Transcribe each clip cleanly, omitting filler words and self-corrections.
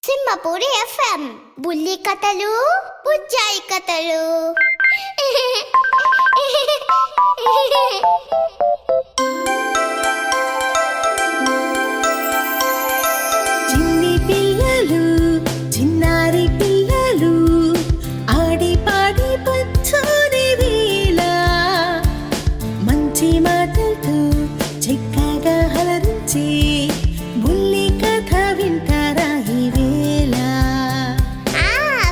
Simhapuri FM బుల్లి కథలు బుజ్జాయి కథలు. చిన్ని పిల్లలు చిన్నారి పిల్లలు ఆడి పాడి పచ్చని వేళ మంచి మాటలతో చక్కగా హలరించి బుల్లి కథ వింటారా ఈ వేళ.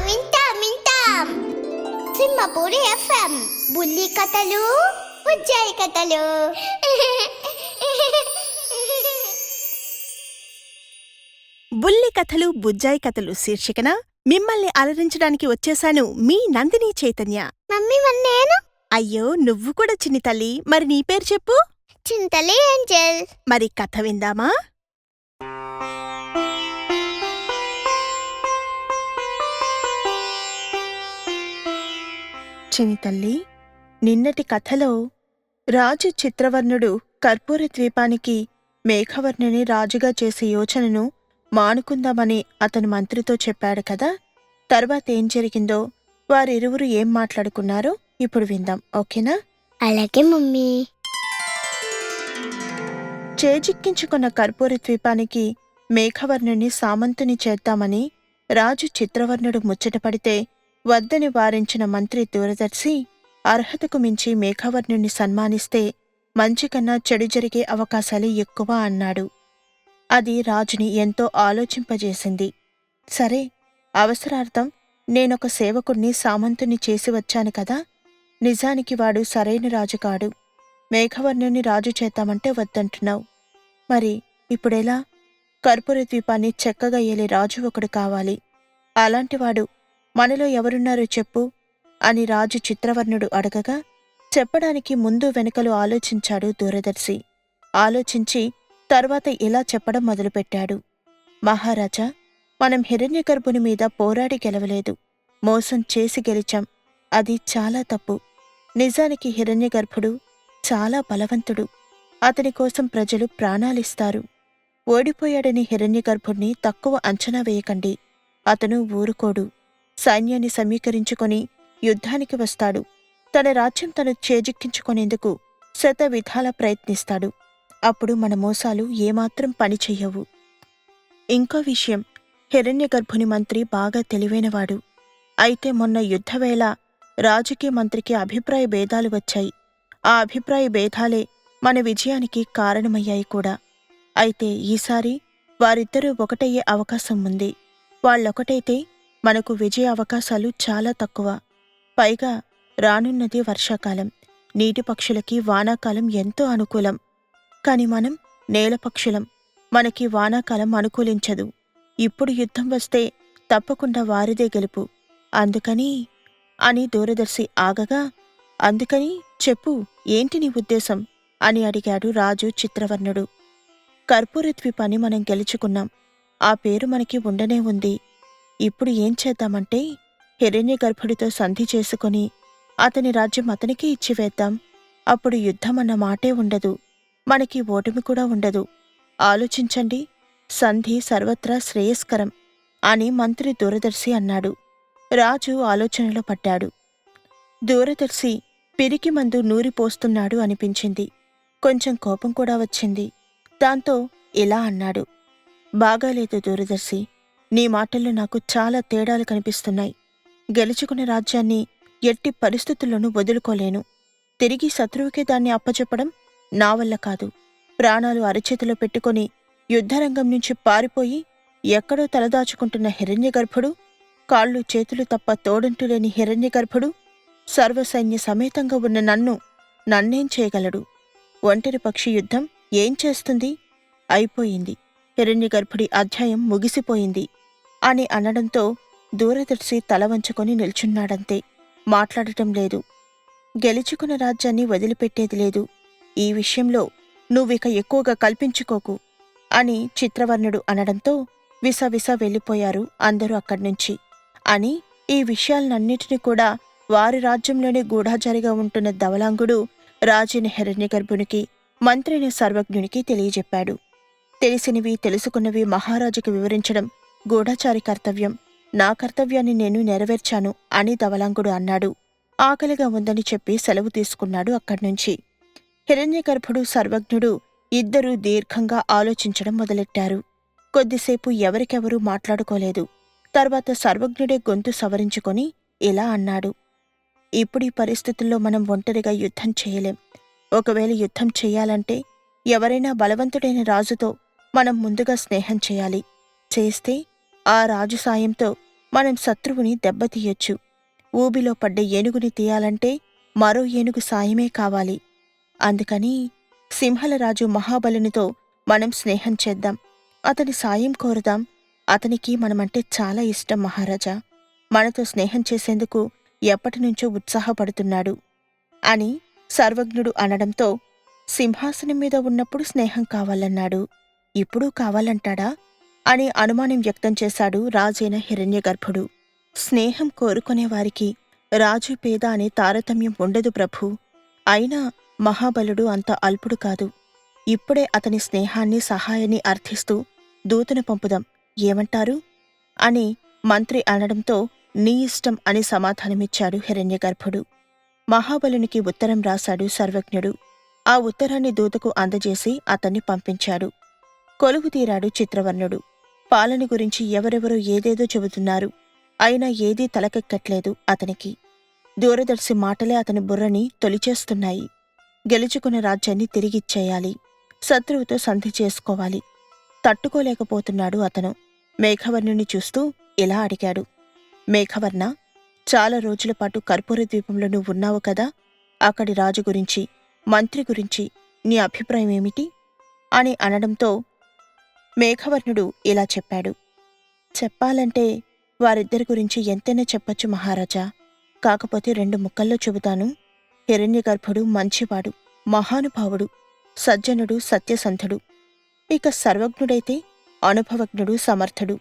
వింటాం సింహపూరి ఎఫ్ఎం బుల్లి కథలు బుజ్జాయి కథలు. బుల్లి కథలు బుజ్జాయి కథలు శీర్షికన మిమ్మల్ని అలరించడానికి వచ్చేశాను మీ నందిని చైతన్య. మమ్మీ నేను అయ్యో నువ్వు కూడా చిన్ని తల్లి, మరి నీ పేరు చెప్పు. చింతలి ఏంజల్. మరి కథ విందామా? చిన్ని తల్లి, నిన్నటి కథలో రాజు చిత్రవర్ణుడు కర్పూర ద్వీపానికి మేఘవర్ణుని రాజుగా చేసే యోచనను మానుకుందామని అతను మంత్రితో చెప్పాడు కదా. తర్వాత ఏం జరిగిందో, వారిరువురు ఏం మాట్లాడుకున్నారో ఇప్పుడు విందాం, ఓకేనా? అలాగే మమ్మీ. చేజిక్కించుకున్న కర్పూర ద్వీపానికి మేఘవర్ణుని సామంతుని చేద్దామని రాజు చిత్రవర్ణుడు ముచ్చటపడితే వద్దని వారించిన మంత్రి దూరదర్శి అర్హతకు మించి మేఘవర్ణుని సన్మానిస్తే మంచి కన్నా చెడు జరిగే అవకాశాలు ఎక్కువ అన్నాడు. అది రాజుని ఎంతో ఆలోచింపజేసింది. సరే, అవసరార్థం నేనొక సేవకుణ్ణి సామంతుని చేసి వచ్చాను కదా, నిజానికి వాడు సరైన రాజు కాడు. మేఘవర్ణుని రాజు చేద్దామంటే వద్దంటున్నావు. మరి ఇప్పుడెలా? కర్పూర ద్వీపాన్ని చక్కగా ఏలే రాజు ఒకడు కావాలి. అలాంటివాడు మనలో ఎవరున్నారో చెప్పు అని రాజు చిత్రవర్ణుడు అడగగా, చెప్పడానికి ముందు వెనుకలు ఆలోచించాడు దూరదర్శి. ఆలోచించి తర్వాత ఇలా చెప్పడం మొదలుపెట్టాడు. మహారాజా, మనం హిరణ్యగర్భుని మీద పోరాడి గెలవలేదు, మోసం చేసి గెలిచాం. అది చాలా తప్పు. నిజానికి హిరణ్యగర్భుడు చాలా బలవంతుడు. అతని కోసం ప్రజలు ప్రాణాలిస్తారు. ఓడిపోయాడని హిరణ్యగర్భుణ్ణి తక్కువ అంచనా వేయకండి. అతను ఊరుకోడు. సైన్యాన్ని సమీకరించుకొని యుద్ధానికి వస్తాడు. తన రాజ్యం తను చేజిక్కించుకునేందుకు శతవిధాల ప్రయత్నిస్తాడు. అప్పుడు మన మోసాలు ఏమాత్రం పనిచెయ్యవు. ఇంకో విషయం, హిరణ్యగర్భుని మంత్రి బాగా తెలివైనవాడు. అయితే మొన్న యుద్ధవేళ రాజుకి మంత్రికి అభిప్రాయ భేదాలు వచ్చాయి. ఆ అభిప్రాయ భేదాలే మన విజయానికి కారణమయ్యాయి కూడా. అయితే ఈసారి వారిద్దరూ ఒకటయ్యే అవకాశం ఉంది. వాళ్ళొకటైతే మనకు విజయ అవకాశాలు చాలా తక్కువ. పైగా రానున్నది వర్షాకాలం. నీటి పక్షులకి వానాకాలం ఎంతో అనుకూలం. కాని మనం నేలపక్షులం. మనకి వానాకాలం అనుకూలించదు. ఇప్పుడు యుద్ధం వస్తే తప్పకుండా వారిదే గెలుపు. అందుకని అని దూరదర్శి ఆగగా, అందుకని చెప్పు, ఏంటి నీ ఉద్దేశం అని అడిగాడు రాజు చిత్రవర్ణుడు. కర్పూర ద్వీపాన్ని మనం గెలుచుకున్నాం. ఆ పేరు మనకి ఉండనే ఉంది. ఇప్పుడు ఏం చేద్దామంటే హిరణ్యగర్భుడితో సంధి చేసుకుని అతని రాజ్యం అతనికే ఇచ్చివేద్దాం. అప్పుడు యుద్ధం అన్న మాటే ఉండదు. మనకి ఓటమి కూడా ఉండదు. ఆలోచించండి, సంధి సర్వత్రా శ్రేయస్కరం అని మంత్రి దూరదర్శి అన్నాడు. రాజు ఆలోచనలో పడ్డాడు. దూరదర్శి పిరికి మందు నూరిపోస్తున్నాడు అనిపించింది. కొంచెం కోపం కూడా వచ్చింది. దాంతో ఇలా అన్నాడు, బాగాలేదు దూరదర్శి, నీ మాటల్లో నాకు చాలా తేడాలు కనిపిస్తున్నాయి. గెలుచుకున్న రాజ్యాన్ని ఎట్టి పరిస్థితుల్లోనూ వదులుకోలేను. తిరిగి శత్రువుకే దాన్ని అప్పచెప్పడం నా వల్ల కాదు. ప్రాణాలు అరచేతిలో పెట్టుకుని యుద్ధరంగం నుంచి పారిపోయి ఎక్కడో తలదాచుకుంటున్న హిరణ్యగర్భుడు, కాళ్ళు చేతులు తప్ప తోడంటూ లేని హిరణ్యగర్భుడు సర్వసైన్య సమేతంగా ఉన్న నన్నేం చేయగలడు? ఒంటరి పక్షి యుద్ధం ఏం చేస్తుంది? అయిపోయింది. హిరణ్యగర్భుడి అధ్యాయం ముగిసిపోయింది అని అనడంతో దూరదర్శి తల వంచుకొని నిల్చున్నాడంతే. మాట్లాడటం లేదు. గెలుచుకున్న రాజ్యాన్ని వదిలిపెట్టేది లేదు. ఈ విషయంలో నువ్విక ఎక్కువగా కల్పించుకోకు అని చిత్రవర్ణుడు అనడంతో విసవిస వెళ్ళిపోయారు అందరూ అక్కడ్నుంచి. అని ఈ విషయాలన్నిటినీ కూడా వారి రాజ్యంలోనే గూఢాచారిగా ఉంటున్న ధవళాంగుడు రాజైన హిరణ్యగర్భునికి, మంత్రైన సర్వజ్ఞునికి తెలియజెప్పాడు. తెలిసినవి తెలుసుకున్నవి మహారాజుకు వివరించడం గూఢచారి కర్తవ్యం. నా కర్తవ్యాన్ని నేను నెరవేర్చాను అని ధవళాంగుడు అన్నాడు. ఆకలిగా ఉందని చెప్పి సెలవు తీసుకున్నాడు అక్కడ్నుంచి. హిరణ్యగర్భుడు, సర్వజ్ఞుడు ఇద్దరూ దీర్ఘంగా ఆలోచించడం మొదలెట్టారు. కొద్దిసేపు ఎవరికెవరూ మాట్లాడుకోలేదు. తర్వాత సర్వజ్ఞుడే గొంతు సవరించుకొని ఇలా అన్నాడు. ఇప్పుడీ పరిస్థితుల్లో మనం ఒంటరిగా యుద్ధం చేయలేం. ఒకవేళ యుద్ధం చెయ్యాలంటే ఎవరైనా బలవంతుడైన రాజుతో మనం ముందుగా స్నేహం చేయాలి. చేస్తే ఆ రాజు సాయంతో మనం శత్రువుని దెబ్బతీయొచ్చు. ఊబిలో పడ్డ ఏనుగుని తీయాలంటే మరో ఏనుగు సాయమే కావాలి. అందుకని సింహలరాజు మహాబలునితో మనం స్నేహం చేద్దాం. అతని సాయం కోరుదాం. అతనికి మనమంటే చాలా ఇష్టం మహారాజా. మనతో స్నేహం చేసేందుకు ఎప్పటినుంచో ఉత్సాహపడుతున్నాడు అని సర్వజ్ఞుడు అనడంతో, సింహాసనం మీద ఉన్నప్పుడు స్నేహం కావాలన్నాడు, ఇప్పుడూ కావాలంటాడా అని అనుమానం వ్యక్తం చేశాడు రాజైన హిరణ్యగర్భుడు. స్నేహం కోరుకునేవారికి రాజు పేద అనే తారతమ్యం ఉండదు ప్రభూ. అయినా మహాబలుడు అంత అల్పుడు కాదు. ఇప్పుడే అతని స్నేహాన్ని, సహాయాన్ని అర్థిస్తూ దూతను పంపుదాం, ఏమంటారు అని మంత్రి అనడంతో, నీ ఇష్టం అని సమాధానమిచ్చాడు హిరణ్యగర్భుడు. మహాబలునికి ఉత్తరం రాశాడు సర్వజ్ఞుడు. ఆ ఉత్తరాన్ని దూతకు అందజేసి అతన్ని పంపించాడు. కొలువు తీరాడు చిత్రవర్ణుడు. పాలన గురించి ఎవరెవరో ఏదేదో చెబుతున్నారు. అయినా ఏదీ తలకెక్కట్లేదు అతనికి. దూరదర్శి మాటలే అతని బుర్రని తొలిచేస్తున్నాయి. గెలుచుకున్న రాజ్యాన్ని తిరిగిచ్చేయాలి. శత్రువుతో సంధి చేసుకోవాలి. తట్టుకోలేకపోతున్నాడు అతను. మేఘవర్ణుని చూస్తూ ఇలా అడిగాడు. మేఘవర్ణ, చాలా రోజులపాటు కర్పూర ద్వీపంలో నువ్వున్నావు కదా. అక్కడి రాజు గురించి, మంత్రి గురించి నీ అభిప్రాయం ఏమిటి అని అనడంతో మేఘవర్ణుడు ఇలా చెప్పాడు. చెప్పాలంటే వారిద్దరి గురించి ఎంతైనా చెప్పొచ్చు మహారాజా. కాకపోతే 2 ముక్కల్లో చెబుతాను. హిరణ్యగర్భుడు మంచివాడు, మహానుభావుడు, సజ్జనుడు, సత్యసంధుడు. ఇక సర్వజ్ఞుడైతే అనుభవజ్ఞుడు, సమర్థుడు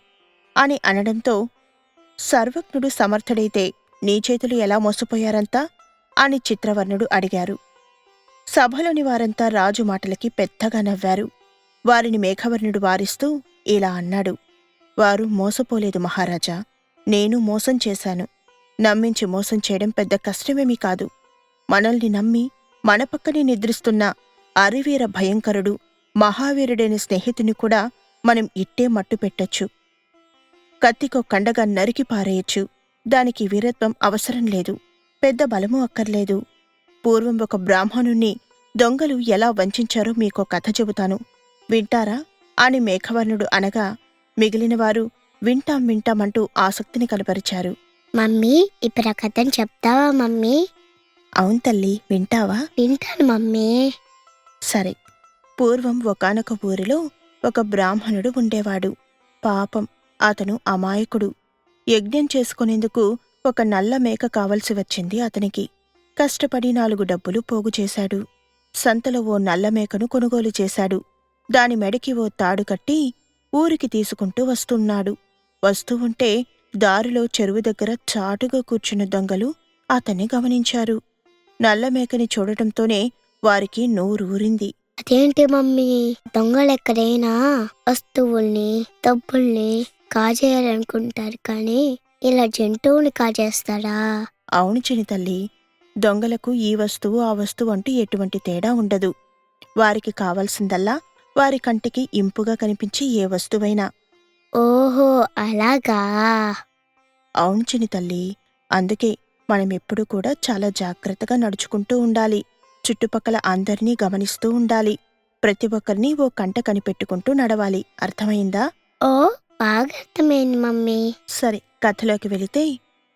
అని అనడంతో, సర్వజ్ఞుడు సమర్థుడైతే నీ చేతులు ఎలా మోసపోయారంతా అని చిత్రవర్ణుడు అడిగారు. సభలోని వారంతా రాజు మాటలకి పెద్దగా నవ్వారు. వారిని మేఘవర్ణుడు వారిస్తూ ఇలా అన్నాడు. వారు మోసపోలేదు మహారాజా. నేను మోసం చేశాను. నమ్మించి మోసం చేయడం పెద్ద కష్టమేమీ కాదు. మనల్ని నమ్మి మన పక్కనే నిద్రిస్తున్న అరివీర భయంకరుడు, మహావీరుడైన స్నేహితుని కూడా మనం ఇట్టే మట్టు పెట్టొచ్చు. కత్తికో కండగా నరికి పారేయచ్చు. దానికి వీరత్వం అవసరం లేదు. పెద్ద బలమూ అక్కర్లేదు. పూర్వం ఒక బ్రాహ్మణుణ్ణి దొంగలు ఎలా వంచారో మీకో కథ చెబుతాను, వింటారా అని మేఘవర్ణుడు అనగా, మిగిలినవారు వింటాం వింటామంటూ ఆసక్తిని కనపరిచారు. మమ్మీ, ఇప్పుడు ఆ కథను చెప్తావా మమ్మీ? అవును తల్లి, వింటావా? వింటాను మమ్మీ. సరే. పూర్వం ఒకానొక ఊరిలో ఒక బ్రాహ్మణుడు ఉండేవాడు. పాపం, అతను అమాయకుడు. యజ్ఞం చేసుకునేందుకు ఒక నల్ల మేక కావలసి వచ్చింది అతనికి. కష్టపడి 4 డబ్బులు పోగు చేశాడు. సంతలో ఓ నల్ల మేకను కొనుగోలు చేశాడు. దాని మెడకి ఓ తాడు కట్టి ఊరికి తీసుకుంటూ వస్తున్నాడు. వస్తూ ఉంటే దారిలో చెరువు దగ్గర చాటుగా కూర్చున్న దొంగలు అతన్ని గమనించారు. నల్లమేకని చూడటంతోనే వారికి నోరూరింది. అదేంటి మమ్మీ, దొంగలెక్కడైనా వస్తువుల్ని, డబ్బుల్ని కాజేయాలనుకుంటారు కానీ ఇలా జంతువుని కాజేస్తారా? అవును చిని తల్లి, దొంగలకు ఈ వస్తువు ఆ వస్తువు అంటూ ఎటువంటి తేడా ఉండదు. వారికి కావాల్సిందల్లా వారి కంటికి ఇంపుగా కనిపించే ఏ వస్తువైనా. ఓహో, అలాగా. అవును చిని తల్లి, అందుకే మనమెప్పుడూ కూడా చాలా జాగ్రత్తగా నడుచుకుంటూ ఉండాలి. చుట్టుపక్కల అందరినీ గమనిస్తూ ఉండాలి. ప్రతి ఒక్కరినీ ఓ కంట కనిపెట్టుకుంటూ నడవాలి. అర్థమైందా? ఓ, బాగా అర్థమైంది మమ్మీ. సరే, కథలోకి వెళితే,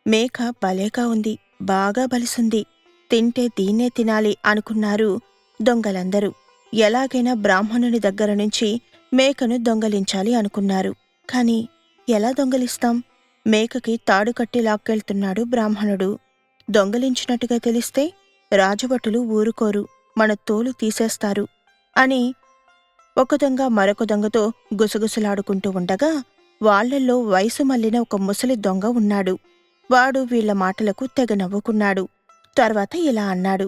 మేక భలేగా ఉంది, బాగా బలిసుంది, తింటే దీన్నే తినాలి అనుకున్నారు దొంగలందరూ. ఎలాగైనా బ్రాహ్మణుని దగ్గర నుంచి మేకను దొంగలించాలి అనుకున్నారు. కాని ఎలా దొంగలిస్తాం? మేకకి తాడు కట్టి లాక్కెళ్తున్నాడు బ్రాహ్మణుడు. దొంగలించినట్టుగా తెలిస్తే రాజభటులు ఊరుకోరు, మన తోలు తీసేస్తారు అని ఒక దొంగ మరొక దొంగతో గుసగుసలాడుకుంటూ ఉండగా, వాళ్లల్లో వయసు మళ్లిన ఒక ముసలి దొంగ ఉన్నాడు. వాడు వీళ్ల మాటలకు తెగ నవ్వుకున్నాడు. తర్వాత ఇలా అన్నాడు.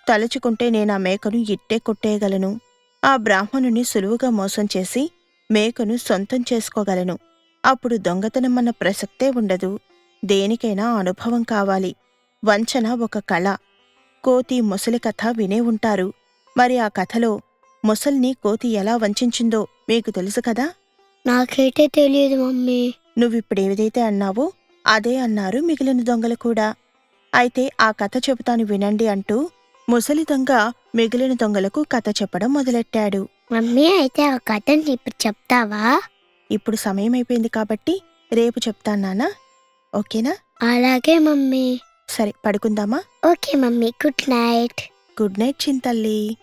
తలుచుకుంటే నేనా మేకను ఇట్టే కొట్టేయగలను. ఆ బ్రాహ్మణుని సులువుగా మోసం చేసి మేకను సొంతం చేసుకోగలను. అప్పుడు దొంగతనం అన్న ప్రసక్తే ఉండదు. దేనికైనా అనుభవం కావాలి. వంచన ఒక కళ. కోతి మొసలి కథ వినే ఉంటారు. మరి ఆ కథలో మొసల్ని కోతి ఎలా వంచిందో మీకు తెలుసు కదా? నాకైతే తెలియదు మమ్మీ. నువ్విప్పుడేదైతే అన్నావో అదే అన్నారు మిగిలిన దొంగలు కూడా. అయితే ఆ కథ చెబుతాను వినండి అంటూ ముసలి దొంగ మిగిలిన దొంగలకు కథ చెప్పడం మొదలెట్టాడు. మమ్మీ అయితే ఆ కథని ఇప్పుడు చెప్తావా? ఇప్పుడు సమయం అయిపోయింది కాబట్టి రేపు చెప్తాను నాన్నా. ఓకేనా? అలాగే మమ్మీ. సరే పడుకుందామా? Okay mummy, good night. Good night చింతల్లి.